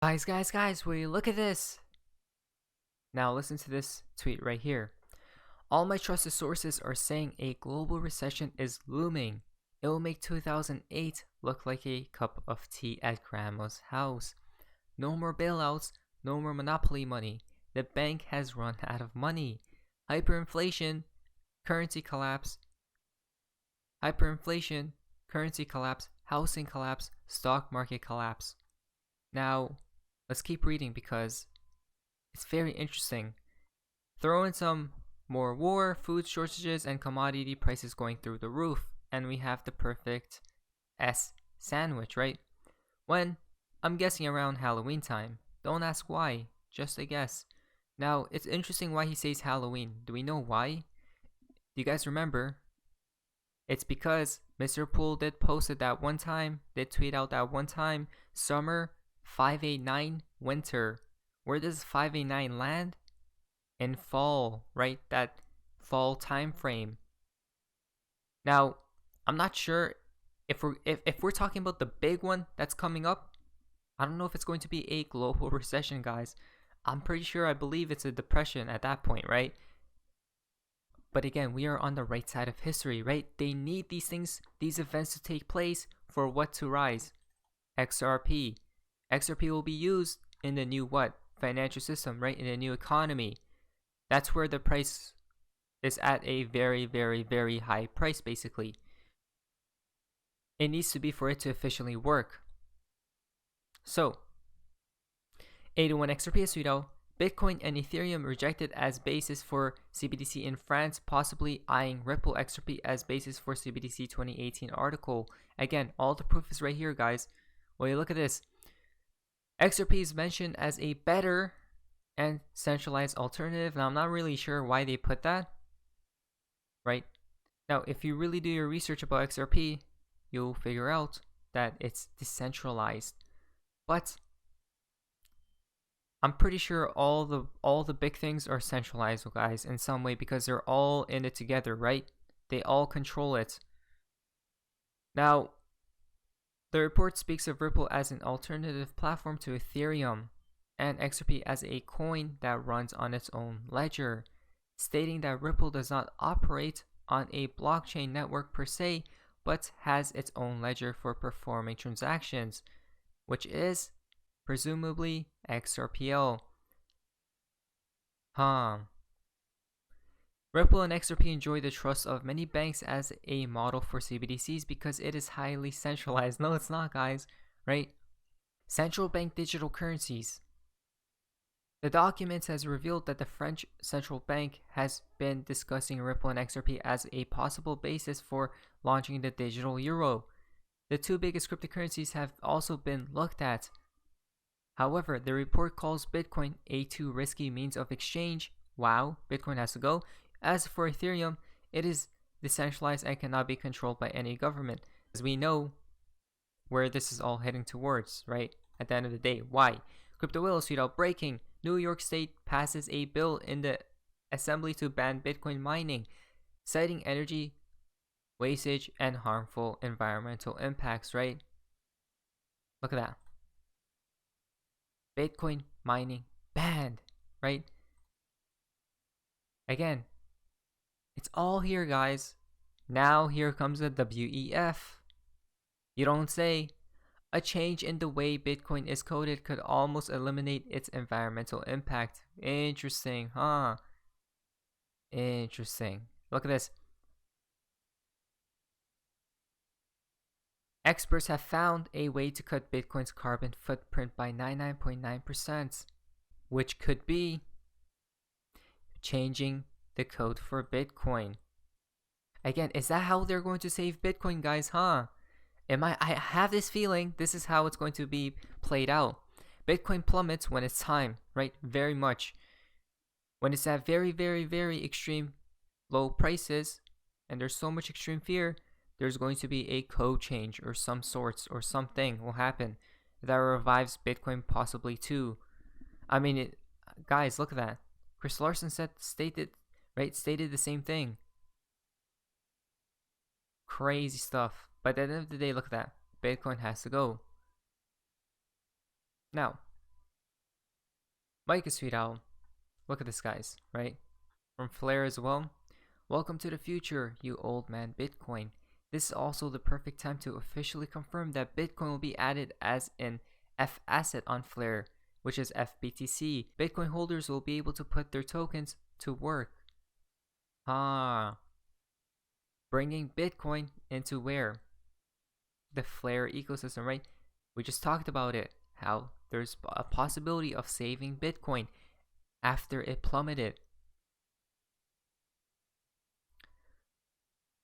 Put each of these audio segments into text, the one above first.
Guys, will you look at this? Now listen to this tweet right here. All my trusted sources are saying a global recession is looming. It will make 2008 look like a cup of tea at grandma's house. No more bailouts, no more monopoly money. The bank has run out of money. Hyperinflation, currency collapse, housing collapse, stock market collapse. Now, let's keep reading because it's very interesting. Throw in some more war, food shortages, and commodity prices going through the roof, and we have the perfect S sandwich, right? When, I'm guessing around Halloween time. Don't ask why, just a guess. Now, it's interesting why he says Halloween. Do we know why? Do you guys remember? It's because Mr. Poole did post it that one time, did tweet out that one time, summer 589, winter. Where does 589 land? In fall, right? That fall time frame. Now, I'm not sure if we're talking about the big one that's coming up. I don't know if it's going to be a global recession, guys. I'm pretty sure I believe it's a depression at that point, right? But again, we are on the right side of history, right? They need these things, these events to take place for what to rise? XRP. XRP will be used in the new what? Financial system, right? In the new economy. That's where the price is at a very, very, very high price, basically. It needs to be for it to efficiently work. So, 81 XRP Suido, Bitcoin and Ethereum rejected as basis for CBDC in France, possibly eyeing Ripple XRP as basis for CBDC 2018 article. Again, all the proof is right here, guys. Well, you look at this. XRP is mentioned as a better and centralized alternative. Now, I'm not really sure why they put that, right? Now, if you really do your research about XRP, you'll figure out that it's decentralized. But I'm pretty sure all the big things are centralized, guys, in some way, because they're all in it together, right? They all control it. Now, the report speaks of Ripple as an alternative platform to Ethereum and XRP as a coin that runs on its own ledger, stating that Ripple does not operate on a blockchain network per se, but has its own ledger for performing transactions, which is presumably XRPL. Ripple and XRP enjoy the trust of many banks as a model for CBDCs because it is highly centralized. No, it's not, guys, right? Central bank digital currencies. The document has revealed that the French central bank has been discussing Ripple and XRP as a possible basis for launching the digital euro. The two biggest cryptocurrencies have also been looked at. However, the report calls Bitcoin a too risky means of exchange. Wow, Bitcoin has to go. As for Ethereum, it is decentralized and cannot be controlled by any government. As we know where this is all heading towards, right? At the end of the day, why? Crypto Willows tweet out breaking. New York State passes a bill in the assembly to ban Bitcoin mining, citing energy wastage and harmful environmental impacts, right? Look at that. Bitcoin mining banned, right? Again, it's all here, guys. Now here comes the WEF. You don't say. A change in the way Bitcoin is coded could almost eliminate its environmental impact. Interesting, huh? Interesting. Look at this. Experts have found a way to cut Bitcoin's carbon footprint by 99.9%, which could be changing the code for Bitcoin. Again, is that how they're going to save Bitcoin, guys, huh? I have this feeling this is how it's going to be played out. Bitcoin plummets when it's time, right? Very much. When it's at very, very, very extreme low prices and there's so much extreme fear, there's going to be a code change or some sorts or something will happen that revives Bitcoin possibly too. I mean, guys, look at that. Chris Larsen stated the same thing. Crazy stuff. But at the end of the day, look at that. Bitcoin has to go. Now, Mike is Sweet Owl. Look at this, guys, right? From Flare as well. Welcome to the future, you old man Bitcoin. This is also the perfect time to officially confirm that Bitcoin will be added as an F asset on Flare, which is FBTC. Bitcoin holders will be able to put their tokens to work. Bringing Bitcoin into where? The Flare ecosystem, right? We just talked about it, how there's a possibility of saving Bitcoin after it plummeted.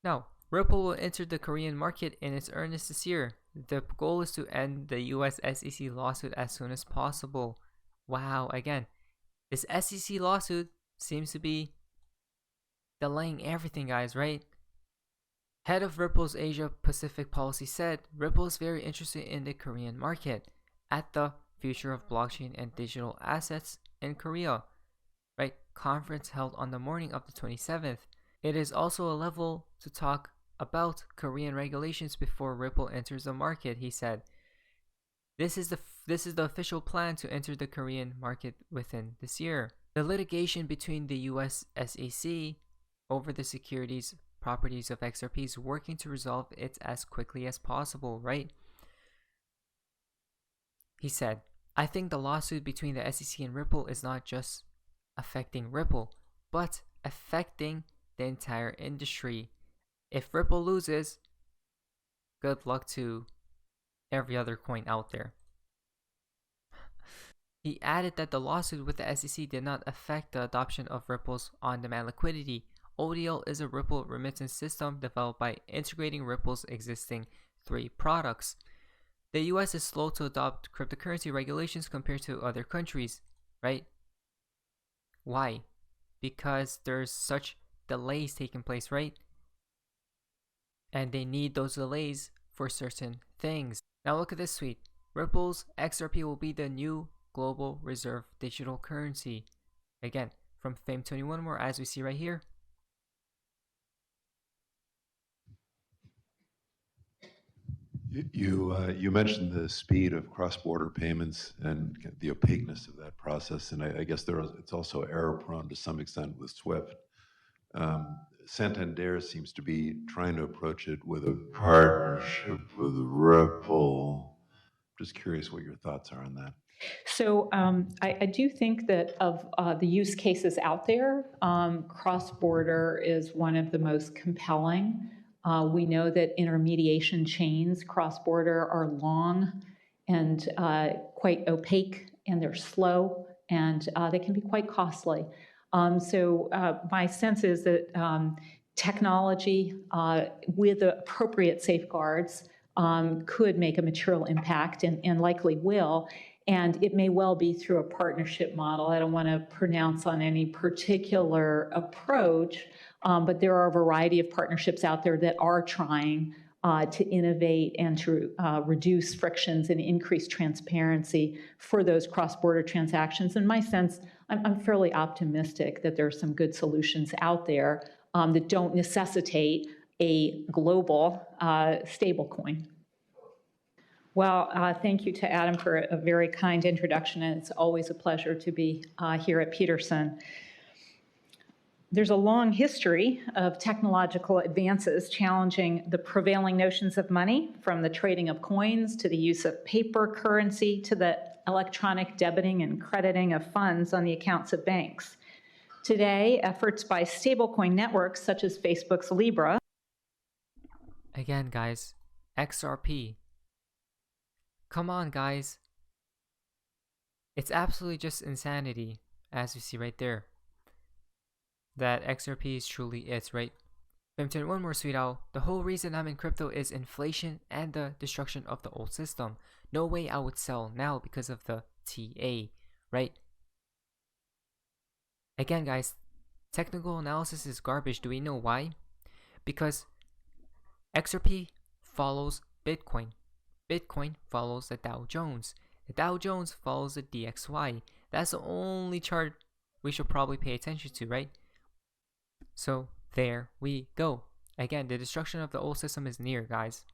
Now, Ripple will enter the Korean market in its earnest this year. The goal is to end the US SEC lawsuit as soon as possible. Wow, again, this SEC lawsuit seems to be delaying everything, guys, right? Head of Ripple's Asia Pacific policy said Ripple is very interested in the Korean market at the Future of Blockchain and Digital Assets in Korea, right? Conference held on the morning of the 27th. It is also a level to talk about Korean regulations before Ripple enters the market, he said. This is the official plan to enter the Korean market within this year. The litigation between the US SEC over the securities properties of XRP is working to resolve it as quickly as possible, right? He said, I think the lawsuit between the SEC and Ripple is not just affecting Ripple, but affecting the entire industry. If Ripple loses, good luck to every other coin out there. He added that the lawsuit with the SEC did not affect the adoption of Ripple's on-demand liquidity. ODL is a Ripple remittance system developed by integrating Ripple's existing 3 products. The US is slow to adopt cryptocurrency regulations compared to other countries, right? Why? Because there's such delays taking place, right? And they need those delays for certain things. Now look at this tweet. Ripple's XRP will be the new global reserve digital currency. Again, from Fame21 more, as we see right here. You mentioned the speed of cross-border payments and the opaqueness of that process, and I guess it's also error-prone to some extent with SWIFT. Santander seems to be trying to approach it with a partnership with Ripple. Just curious what your thoughts are on that. So I do think that of the use cases out there, cross-border is one of the most compelling. We know that intermediation chains cross-border are long and quite opaque, and they're slow, and they can be quite costly. So my sense is that technology with appropriate safeguards could make a material impact and likely will. And it may well be through a partnership model. I don't want to pronounce on any particular approach, but there are a variety of partnerships out there that are trying to innovate and to reduce frictions and increase transparency for those cross-border transactions. In my sense, I'm fairly optimistic that there are some good solutions out there that don't necessitate a global stablecoin. Well, thank you to Adam for a very kind introduction, and it's always a pleasure to be here at Peterson. There's a long history of technological advances challenging the prevailing notions of money, from the trading of coins to the use of paper currency to the electronic debiting and crediting of funds on the accounts of banks. Today, efforts by stablecoin networks such as Facebook's Libra. Again, guys, XRP. Come on, guys. It's absolutely just insanity, as you see right there. That XRP is truly it, right? One more, Sweet Owl. The whole reason I'm in crypto is inflation and the destruction of the old system. No way I would sell now because of the TA, right? Again, guys, technical analysis is garbage. Do we know why? Because XRP follows Bitcoin. Bitcoin follows the Dow Jones. The Dow Jones follows the DXY. That's the only chart we should probably pay attention to, right? So there we go. Again, the destruction of the old system is near, guys.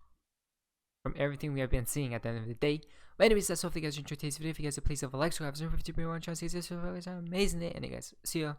From everything we have been seeing at the end of the day. But anyways, that's all. If you guys enjoyed today's video, if you guys please leave a like, subscribe, 50 1 chance, amazing day, and you guys see ya.